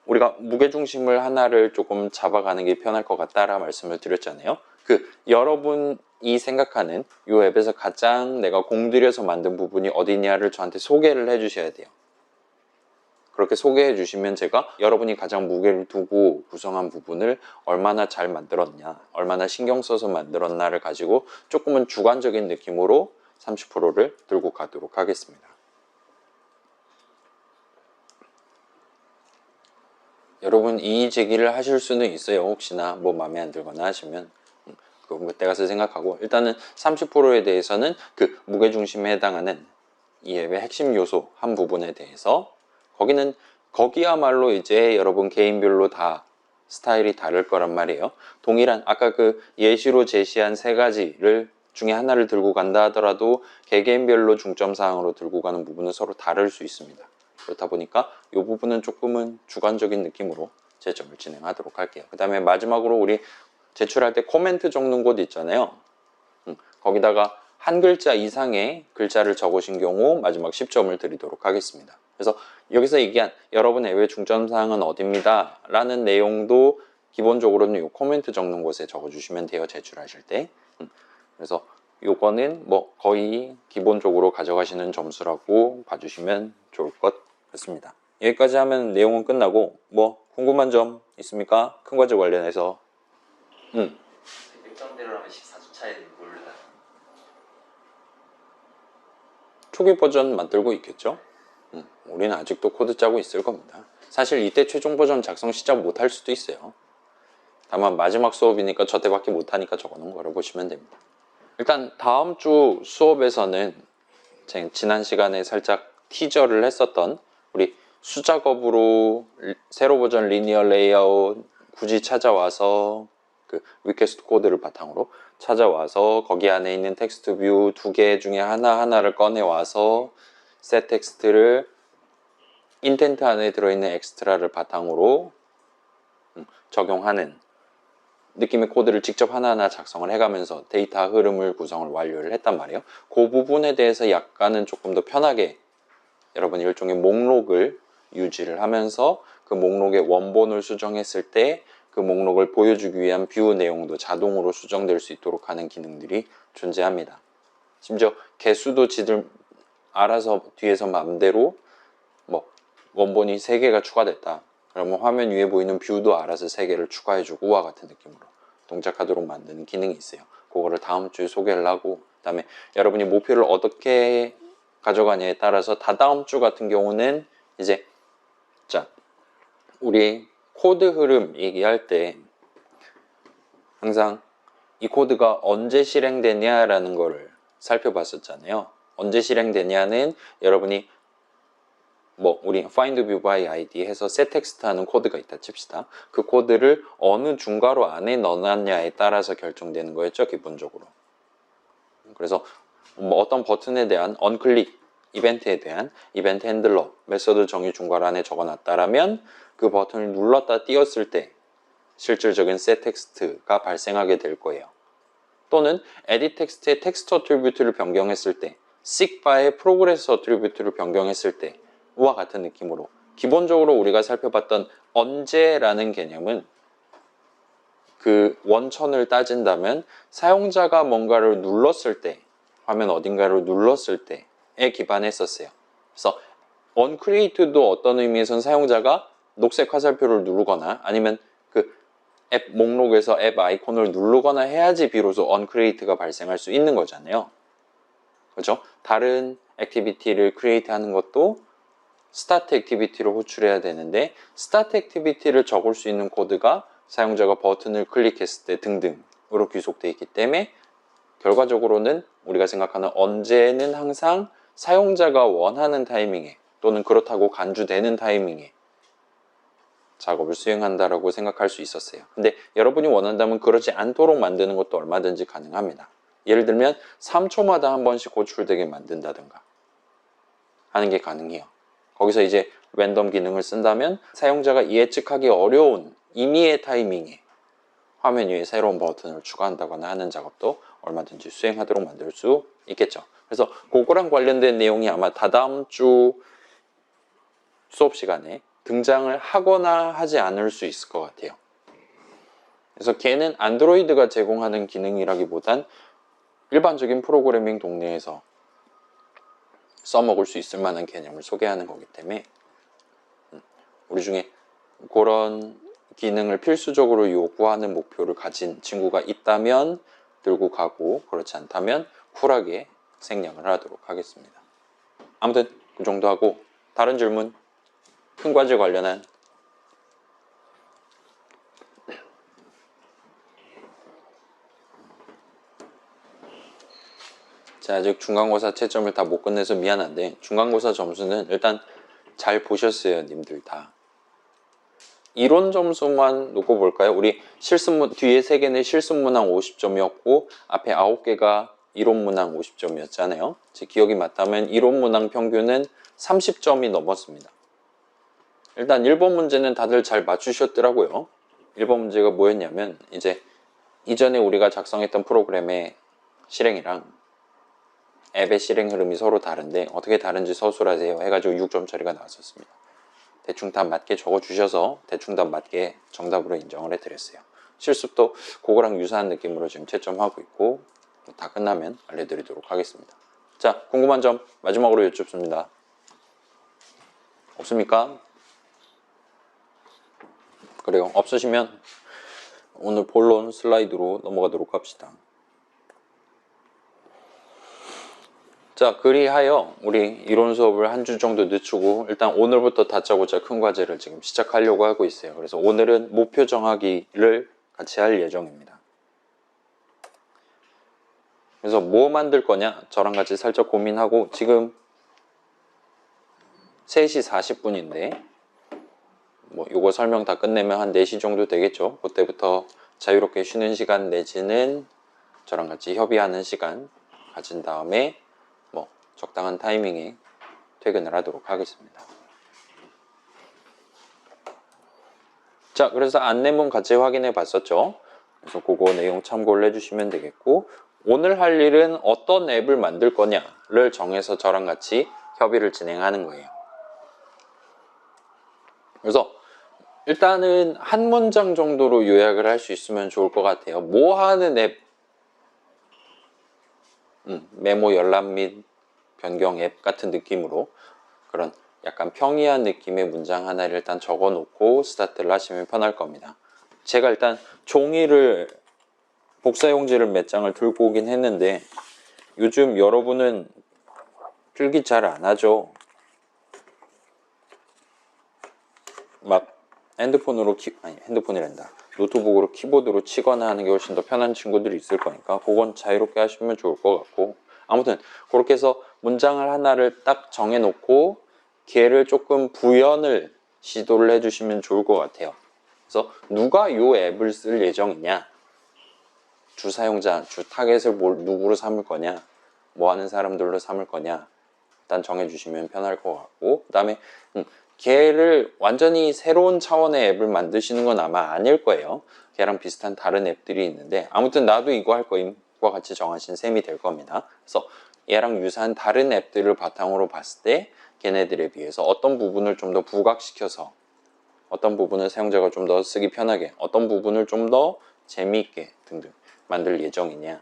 우리가 무게중심을 하나를 조금 잡아가는 게 편할 것 같다라 말씀을 드렸잖아요. 그 여러분이 생각하는 이 앱에서 가장 내가 공들여서 만든 부분이 어디냐를 저한테 소개를 해주셔야 돼요. 그렇게 소개해 주시면 제가 여러분이 가장 무게를 두고 구성한 부분을 얼마나 잘 만들었냐, 얼마나 신경 써서 만들었나를 가지고 조금은 주관적인 느낌으로 30%를 들고 가도록 하겠습니다. 여러분 이의 제기를 하실 수는 있어요. 혹시나 뭐 마음에 안 들거나 하시면 그건 그때 가서 생각하고 일단은 30%에 대해서는 그 무게중심에 해당하는 이 앱의 핵심 요소 한 부분에 대해서 거기야말로 이제 여러분 개인별로 다 스타일이 다를 거란 말이에요. 동일한 아까 그 예시로 제시한 3가지를 중에 하나를 들고 간다 하더라도 개개인별로 중점사항으로 들고 가는 부분은 서로 다를 수 있습니다. 그렇다 보니까 이 부분은 조금은 주관적인 느낌으로 제점을 진행하도록 할게요. 그 다음에 마지막으로 우리 제출할 때 코멘트 적는 곳 있잖아요. 거기다가 한 글자 이상의 글자를 적으신 경우 마지막 10점을 드리도록 하겠습니다. 그래서 여기서 얘기한 여러분 앱의 중점사항은 어디입니다 라는 내용도 기본적으로는 이 코멘트 적는 곳에 적어주시면 돼요. 제출하실 때. 그래서 요거는 뭐 거의 기본적으로 가져가시는 점수라고 봐주시면 좋을 것 같습니다. 여기까지 하면 내용은 끝나고 뭐 궁금한 점 있습니까? 큰 과제 관련해서 100점대로라면 14주차에 몰라. 초기 버전 만들고 있겠죠? 우리는 아직도 코드 짜고 있을 겁니다. 사실 이때 최종 버전 작성 시작 못할 수도 있어요. 다만 마지막 수업이니까 저때밖에 못하니까 적어놓은 거라고 보시면 됩니다. 일단 다음 주 수업에서는 지난 시간에 살짝 티저를 했었던 우리 수작업으로 새로 버전 리니어 레이아웃 굳이 찾아와서 그 리퀘스트 코드를 바탕으로 찾아와서 거기 안에 있는 텍스트 뷰 2개 중에 하나하나를 꺼내와서 셋 텍스트를 인텐트 안에 들어있는 엑스트라를 바탕으로 적용하는 느낌의 코드를 직접 하나하나 작성을 해가면서 데이터 흐름을 구성을 완료를 했단 말이에요. 그 부분에 대해서 약간은 조금 더 편하게 여러분이 일종의 목록을 유지를 하면서 그 목록의 원본을 수정했을 때 그 목록을 보여주기 위한 뷰 내용도 자동으로 수정될 수 있도록 하는 기능들이 존재합니다. 심지어 개수도 지들 알아서 뒤에서 마음대로 뭐 원본이 3개가 추가됐다. 그러면 화면 위에 보이는 뷰도 알아서 3개를 추가해주고 와 같은 느낌으로 동작하도록 만드는 기능이 있어요. 그거를 다음 주에 소개를 하고 그 다음에 여러분이 목표를 어떻게 가져가냐에 따라서 다다음 주 같은 경우는 이제 자 우리 코드 흐름 얘기할 때 항상 이 코드가 언제 실행되냐라는 거를 살펴봤었잖아요. 언제 실행되냐는 여러분이 뭐 우리 find view by id 해서 set text 하는 코드가 있다 칩시다. 그 코드를 어느 중괄호 안에 넣어놨냐에 따라서 결정되는 거였죠, 기본적으로. 그래서 뭐 어떤 버튼에 대한 onClick 이벤트에 대한 이벤트 핸들러 메서드 정의 중괄호 안에 적어놨다라면 그 버튼을 눌렀다 띄었을 때 실질적인 set text가 발생하게 될 거예요. 또는 edit text의 text attribute를 변경했을 때 seek by의 progress attribute를 변경했을 때 와 같은 느낌으로 기본적으로 우리가 살펴봤던 언제라는 개념은 그 원천을 따진다면 사용자가 뭔가를 눌렀을 때 화면 어딘가를 눌렀을 때에 기반했었어요. 그래서 onCreate도 어떤 의미에선 사용자가 녹색 화살표를 누르거나 아니면 그 앱 목록에서 앱 아이콘을 누르거나 해야지 비로소 onCreate가 발생할 수 있는 거잖아요. 그렇죠? 다른 액티비티를 크리에이트 하는 것도 스타트 액티비티로 호출해야 되는데 스타트 액티비티를 적을 수 있는 코드가 사용자가 버튼을 클릭했을 때 등등으로 귀속되어 있기 때문에 결과적으로는 우리가 생각하는 언제는 항상 사용자가 원하는 타이밍에 또는 그렇다고 간주되는 타이밍에 작업을 수행한다라고 생각할 수 있었어요. 근데 여러분이 원한다면 그러지 않도록 만드는 것도 얼마든지 가능합니다. 예를 들면 3초마다 한 번씩 호출되게 만든다든가 하는 게 가능해요. 거기서 이제 랜덤 기능을 쓴다면 사용자가 예측하기 어려운 임의의 타이밍에 화면 위에 새로운 버튼을 추가한다거나 하는 작업도 얼마든지 수행하도록 만들 수 있겠죠. 그래서 그거랑 관련된 내용이 아마 다다음 주 수업 시간에 등장을 하거나 하지 않을 수 있을 것 같아요. 그래서 걔는 안드로이드가 제공하는 기능이라기보단 일반적인 프로그래밍 동네에서 써먹을 수 있을 만한 개념을 소개하는 거기 때문에 우리 중에 그런 기능을 필수적으로 요구하는 목표를 가진 친구가 있다면 들고 가고 그렇지 않다면 쿨하게 생략을 하도록 하겠습니다. 아무튼 그 정도 하고 다른 질문 큰 과제 관련한 자, 아직 중간고사 채점을 다 못 끝내서 미안한데 중간고사 점수는 일단 잘 보셨어요, 님들 다. 이론 점수만 놓고 볼까요? 우리 실습문 뒤에 3개는 실습문항 50점이었고 앞에 9개가 이론문항 50점이었잖아요. 제 기억이 맞다면 이론문항 평균은 30점이 넘었습니다. 일단 1번 문제는 다들 잘 맞추셨더라고요. 1번 문제가 뭐였냐면 이제 이전에 우리가 작성했던 프로그램의 실행이랑 앱의 실행 흐름이 서로 다른데 어떻게 다른지 서술하세요 해가지고 6점 처리가 나왔었습니다. 대충 답 맞게 적어주셔서 대충 답 맞게 정답으로 인정을 해드렸어요. 실습도 그거랑 유사한 느낌으로 지금 채점하고 있고 다 끝나면 알려드리도록 하겠습니다. 자, 궁금한 점 마지막으로 여쭙습니다. 없습니까? 그래요. 없으시면 오늘 본론 슬라이드로 넘어가도록 합시다. 자, 그리하여 우리 이론 수업을 한 주 정도 늦추고 일단 오늘부터 다짜고짜 큰 과제를 지금 시작하려고 하고 있어요. 그래서 오늘은 목표 정하기를 같이 할 예정입니다. 그래서 뭐 만들 거냐 저랑 같이 살짝 고민하고 지금 3시 40분인데 뭐 요거 설명 다 끝내면 한 4시 정도 되겠죠. 그때부터 자유롭게 쉬는 시간 내지는 저랑 같이 협의하는 시간 가진 다음에 뭐 적당한 타이밍에 퇴근을 하도록 하겠습니다. 자, 그래서 안내문 같이 확인해 봤었죠. 그래서 그거 내용 참고를 해주시면 되겠고, 오늘 할 일은 어떤 앱을 만들 거냐를 정해서 저랑 같이 협의를 진행하는 거예요. 그래서 일단은 한 문장 정도로 요약을 할 수 있으면 좋을 것 같아요. 뭐 하는 앱, 메모 열람 및 변경 앱 같은 느낌으로 그런 약간 평이한 느낌의 문장 하나를 일단 적어 놓고 스타트를 하시면 편할 겁니다. 제가 일단 종이를 복사용지를 몇 장을 들고 오긴 했는데 요즘 여러분은 필기 잘 안 하죠. 막 핸드폰으로 핸드폰이란다. 노트북으로 키보드로 치거나 하는 게 훨씬 더 편한 친구들이 있을 거니까 그건 자유롭게 하시면 좋을 것 같고, 아무튼 그렇게 해서 문장을 하나를 딱 정해 놓고 걔를 조금 구현을 시도를 해주시면 좋을 것 같아요. 그래서 누가 이 앱을 쓸 예정이냐, 주 사용자, 주 타겟을 누구로 삼을 거냐, 뭐 하는 사람들로 삼을 거냐 일단 정해주시면 편할 것 같고, 그 다음에 걔를 완전히 새로운 차원의 앱을 만드시는 건 아마 아닐 거예요. 걔랑 비슷한 다른 앱들이 있는데 아무튼 나도 이거 할 거임과 같이 정하신 셈이 될 겁니다. 그래서 얘랑 유사한 다른 앱들을 바탕으로 봤을 때 걔네들에 비해서 어떤 부분을 좀 더 부각시켜서 어떤 부분을 사용자가 좀 더 쓰기 편하게, 어떤 부분을 좀 더 재미있게 등등 만들 예정이냐를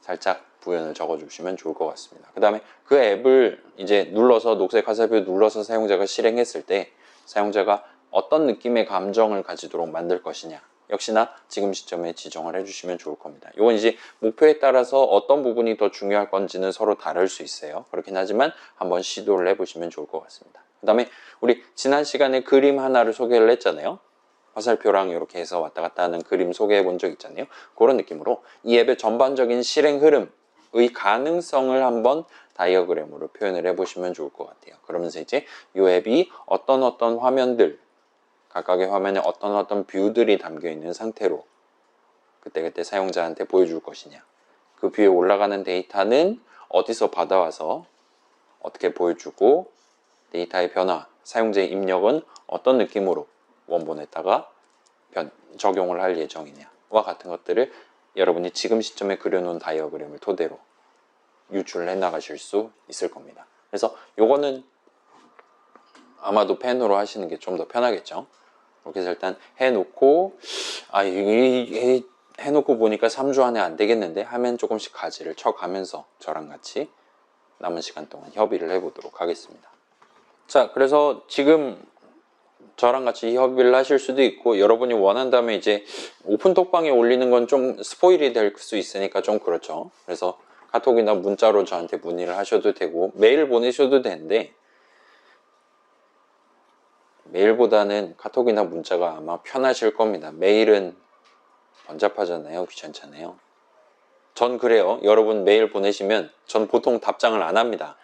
살짝 부연을 적어주시면 좋을 것 같습니다. 그 다음에 그 앱을 이제 눌러서 녹색 화살표 눌러서 사용자가 실행했을 때 사용자가 어떤 느낌의 감정을 가지도록 만들 것이냐, 역시나 지금 시점에 지정을 해주시면 좋을 겁니다. 이건 이제 목표에 따라서 어떤 부분이 더 중요할 건지는 서로 다를 수 있어요. 그렇긴 하지만 한번 시도를 해보시면 좋을 것 같습니다. 그 다음에 우리 지난 시간에 그림 하나를 소개를 했잖아요. 화살표랑 이렇게 해서 왔다 갔다 하는 그림 소개해 본 적 있잖아요. 그런 느낌으로 이 앱의 전반적인 실행 흐름의 가능성을 한번 다이어그램으로 표현을 해보시면 좋을 것 같아요. 그러면서 이제 이 앱이 어떤 화면들, 각각의 화면에 어떤 뷰들이 담겨 있는 상태로 그때그때 사용자한테 보여줄 것이냐, 그 뷰에 올라가는 데이터는 어디서 받아와서 어떻게 보여주고, 데이터의 변화, 사용자의 입력은 어떤 느낌으로 원본에다가 적용을 할 예정이냐와 같은 것들을 여러분이 지금 시점에 그려놓은 다이어그램을 토대로 유출을 해나가실 수 있을 겁니다. 그래서 요거는 아마도 펜으로 하시는 게 좀 더 편하겠죠. 이렇게 해서 일단 해놓고 해놓고 보니까 3주 안에 안 되겠는데 하면 조금씩 가지를 쳐가면서 저랑 같이 남은 시간 동안 협의를 해보도록 하겠습니다. 자, 그래서 지금 저랑 같이 협의를 하실 수도 있고, 여러분이 원한다면 이제 오픈톡방에 올리는 건 좀 스포일이 될 수 있으니까 좀 그렇죠. 그래서 카톡이나 문자로 저한테 문의를 하셔도 되고 메일 보내셔도 되는데, 메일보다는 카톡이나 문자가 아마 편하실 겁니다. 메일은 번잡하잖아요. 귀찮잖아요. 전 그래요. 여러분 메일 보내시면 전 보통 답장을 안 합니다.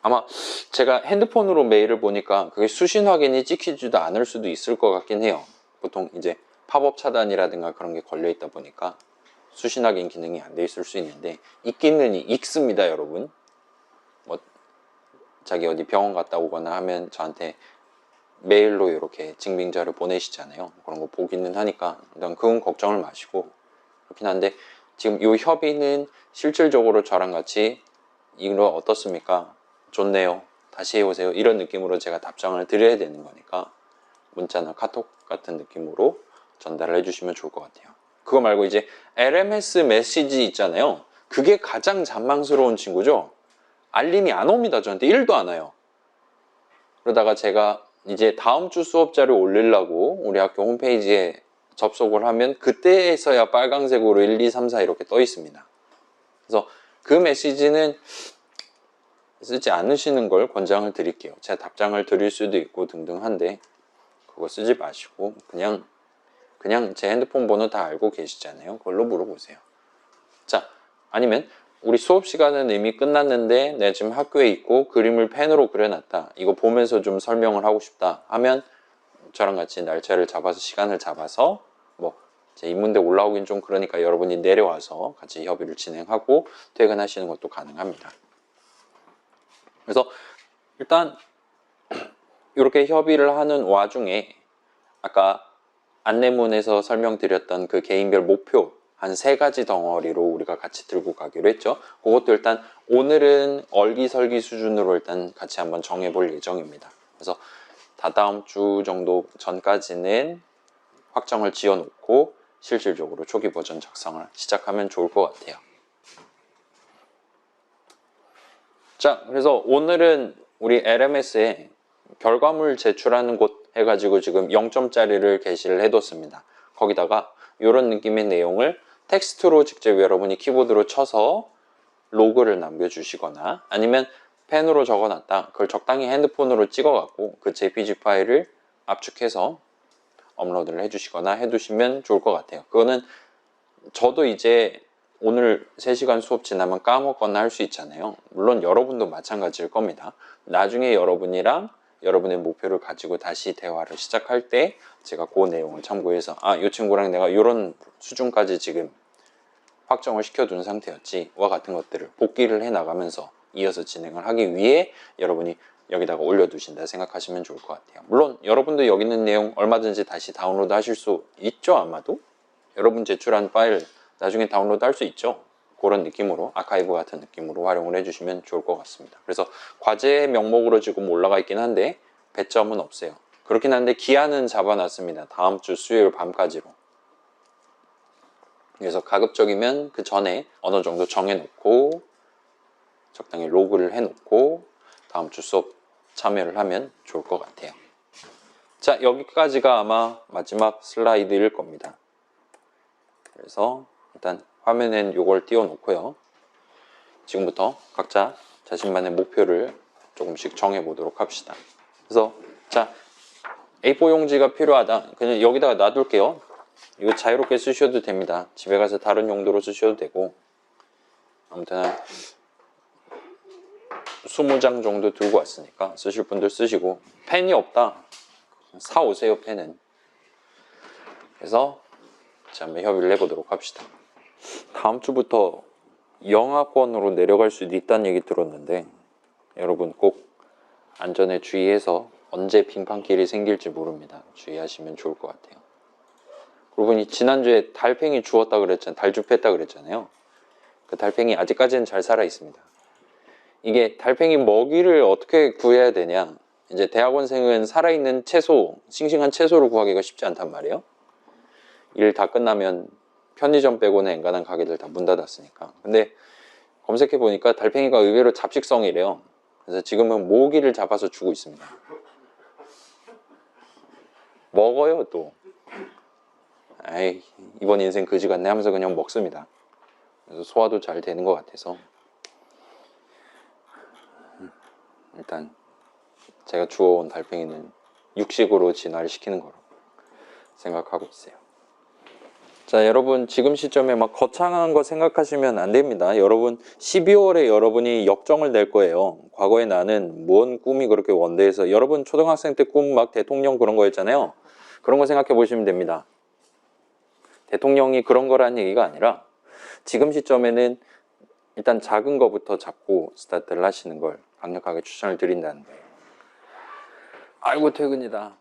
아마 제가 핸드폰으로 메일을 보니까 그게 수신 확인이 찍히지도 않을 수도 있을 것 같긴 해요. 보통 이제 팝업 차단이라든가 그런 게 걸려 있다 보니까 수신 확인 기능이 안 돼 있을 수 있는데, 있기는 읽습니다. 여러분 뭐 자기 어디 병원 갔다 오거나 하면 저한테 메일로 이렇게 증빙자를 보내시잖아요. 그런 거 보기는 하니까 일단 그건 걱정을 마시고, 그렇긴 한데 지금 이 협의는 실질적으로 저랑 같이 이거 어떻습니까? 좋네요. 다시 해오세요. 이런 느낌으로 제가 답장을 드려야 되는 거니까 문자나 카톡 같은 느낌으로 전달을 해주시면 좋을 것 같아요. 그거 말고 이제 LMS 메시지 있잖아요. 그게 가장 잔망스러운 친구죠. 알림이 안 옵니다. 저한테 1도 안 와요. 그러다가 제가 이제 다음 주 수업자를 올리려고 우리 학교 홈페이지에 접속을 하면 그때에서야 빨강색으로 1, 2, 3, 4 이렇게 떠 있습니다. 그래서 그 메시지는 쓰지 않으시는 걸 권장을 드릴게요. 제가 답장을 드릴 수도 있고 등등한데 그거 쓰지 마시고 그냥 제 핸드폰 번호 다 알고 계시잖아요. 그걸로 물어보세요. 자, 아니면 우리 수업 시간은 이미 끝났는데 내가 지금 학교에 있고 그림을 펜으로 그려놨다. 이거 보면서 좀 설명을 하고 싶다 하면 저랑 같이 날짜를 잡아서 시간을 잡아서 뭐 제 인문대 올라오긴 좀 그러니까 여러분이 내려와서 같이 협의를 진행하고 퇴근하시는 것도 가능합니다. 그래서 일단 이렇게 협의를 하는 와중에 아까 안내문에서 설명드렸던 그 개인별 목표 한 3가지 덩어리로 우리가 같이 들고 가기로 했죠. 그것도 일단 오늘은 얼기설기 수준으로 일단 같이 한번 정해볼 예정입니다. 그래서 다다음 주 정도 전까지는 확정을 지어놓고 실질적으로 초기 버전 작성을 시작하면 좋을 것 같아요. 자, 그래서 오늘은 우리 LMS에 결과물 제출하는 곳 해가지고 지금 0점짜리를 게시를 해뒀습니다. 거기다가 이런 느낌의 내용을 텍스트로 직접 여러분이 키보드로 쳐서 로그를 남겨주시거나 아니면 펜으로 적어놨다 그걸 적당히 핸드폰으로 찍어갖고 그 JPG 파일을 압축해서 업로드를 해주시거나 해두시면 좋을 것 같아요. 그거는 저도 이제 오늘 3시간 수업 지나면 까먹거나 할 수 있잖아요. 물론 여러분도 마찬가지일 겁니다. 나중에 여러분이랑 여러분의 목표를 가지고 다시 대화를 시작할 때 제가 그 내용을 참고해서 이 친구랑 내가 이런 수준까지 지금 확정을 시켜둔 상태였지 와 같은 것들을 복기를 해 나가면서 이어서 진행을 하기 위해 여러분이 여기다가 올려두신다 생각하시면 좋을 것 같아요. 물론 여러분도 여기 있는 내용 얼마든지 다시 다운로드 하실 수 있죠. 아마도 여러분 제출한 파일 나중에 다운로드 할 수 있죠. 그런 느낌으로 아카이브 같은 느낌으로 활용을 해주시면 좋을 것 같습니다. 그래서 과제 명목으로 지금 올라가 있긴 한데 배점은 없어요. 그렇긴 한데 기한은 잡아놨습니다. 다음 주 수요일 밤까지로. 그래서 가급적이면 그 전에 어느 정도 정해놓고 적당히 로그를 해놓고 다음 주 수업 참여를 하면 좋을 것 같아요. 자, 여기까지가 아마 마지막 슬라이드일 겁니다. 그래서 일단 화면엔 이걸 띄워놓고요. 지금부터 각자 자신만의 목표를 조금씩 정해보도록 합시다. 그래서 자, A4 용지가 필요하다. 그냥 여기다가 놔둘게요. 이거 자유롭게 쓰셔도 됩니다. 집에 가서 다른 용도로 쓰셔도 되고 아무튼 20장 정도 들고 왔으니까 쓰실 분들 쓰시고 펜이 없다 사오세요. 펜은. 그래서 자, 한번 협의를 해보도록 합시다. 다음 주부터 영하권으로 내려갈 수도 있다는 얘기 들었는데 여러분 꼭 안전에 주의해서 언제 빙판길이 생길지 모릅니다. 주의하시면 좋을 것 같아요. 그러고 지난주에 달팽이 주웠다 그랬잖아요. 달주패했다 그랬잖아요. 그 달팽이 아직까지는 잘 살아 있습니다. 이게 달팽이 먹이를 어떻게 구해야 되냐. 이제 대학원생은 살아있는 채소, 싱싱한 채소를 구하기가 쉽지 않단 말이에요. 일 다 끝나면 편의점 빼고는 엔간한 가게들 다 문 닫았으니까. 근데 검색해 보니까 달팽이가 의외로 잡식성이래요. 그래서 지금은 모기를 잡아서 주고 있습니다. 먹어요 또. 에이, 이번 인생 그지 같네 하면서 그냥 먹습니다. 그래서 소화도 잘 되는 것 같아서 일단 제가 주워온 달팽이는 육식으로 진화를 시키는 거로 생각하고 있어요. 자, 여러분 지금 시점에 막 거창한 거 생각하시면 안 됩니다. 여러분 12월에 여러분이 역정을 낼 거예요. 과거에 나는 뭔 꿈이 그렇게 원대해서 여러분 초등학생 때 꿈 막 대통령 그런 거였잖아요. 그런 거 생각해 보시면 됩니다. 대통령이 그런 거라는 얘기가 아니라 지금 시점에는 일단 작은 거부터 잡고 스타트를 하시는 걸 강력하게 추천을 드린다는 거예요. 아이고 퇴근이다.